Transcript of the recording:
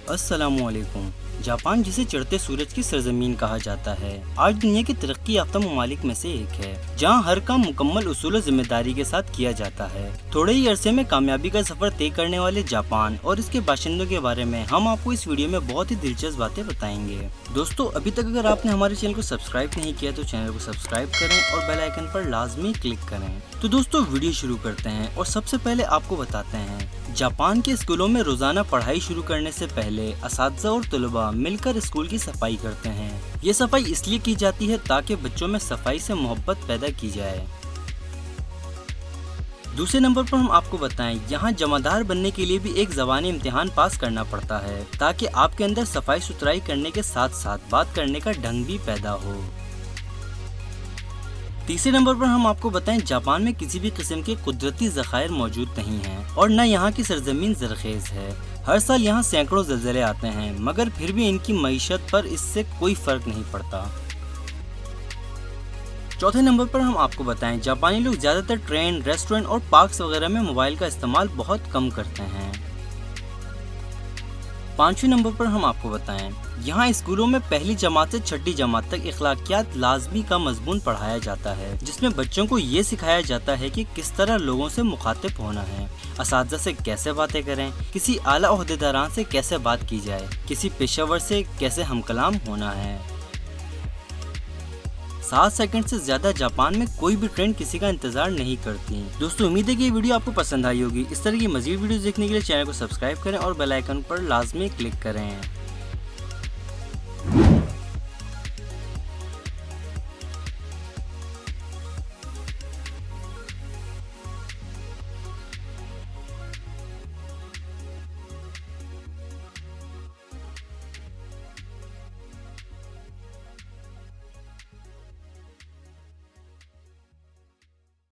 अस्सलामुअलैकुम। जापान जिसे चढ़ते सूरज की सरजमीन कहा जाता है, आज दुनिया के तरक्की याफ्ता ममालिक में से एक है, जहां हर काम मुकम्मल उसूल और जिम्मेदारी के साथ किया जाता है। थोड़े ही अरसे में कामयाबी का सफर तय करने वाले जापान और इसके बाशिंदों के बारे में हम आपको इस वीडियो में बहुत ही दिलचस्प बातें बताएंगे। दोस्तों, अभी तक अगर आपने हमारे चैनल को सब्सक्राइब नहीं किया तो चैनल को सब्सक्राइब करें और बेल आइकन पर लाजमी क्लिक करें। तो दोस्तों, वीडियो शुरू करते हैं और सबसे पहले आपको बताते हैं, जापान के स्कूलों में रोजाना पढ़ाई शुरू करने से पहले असातिज़ा और तलबा मिलकर स्कूल की सफाई करते हैं। ये सफाई इसलिए की जाती है ताकि बच्चों में सफाई से मोहब्बत पैदा की जाए। दूसरे नंबर पर हम आपको बताएं, यहाँ जमादार बनने के लिए भी एक ज़बानी इम्तिहान पास करना पड़ता है ताकि आपके अंदर सफाई सुथराई करने के साथ साथ बात करने का ढंग भी पैदा हो। तीसरे नंबर पर हम आपको बताएं, जापान में किसी भी किस्म के कुदरती ज़खायर मौजूद नहीं हैं और न यहाँ की सरजमीन ज़रखेज़ है। हर साल यहाँ सैकड़ों ज़लज़ले आते हैं, मगर फिर भी इनकी मईशत पर इससे कोई फ़र्क नहीं पड़ता। चौथे नंबर पर हम आपको बताएं, जापानी लोग ज़्यादातर ट्रेन, रेस्टोरेंट और पार्क्स वगैरह में मोबाइल का इस्तेमाल बहुत कम करते हैं। पांचवें नंबर पर हम आपको बताएं, यहाँ स्कूलों में पहली जमात से छठी जमात तक इखलाकियात लाजमी का मजमून पढ़ाया जाता है, जिसमें बच्चों को ये सिखाया जाता है कि किस तरह लोगों से मुखातिब होना है, असातिज़ा से कैसे बातें करें, किसी आला ओहदेदारान से कैसे बात की जाए, किसी पेशेवर से कैसे हमकलाम होना है। 7 सेकंड से ज्यादा जापान में कोई भी ट्रेन किसी का इंतजार नहीं करती। दोस्तों, उम्मीद है कि ये वीडियो आपको पसंद आई होगी। इस तरह की मजीद वीडियो देखने के लिए चैनल को सब्सक्राइब करें और बेल आइकन पर लाजमी क्लिक करें।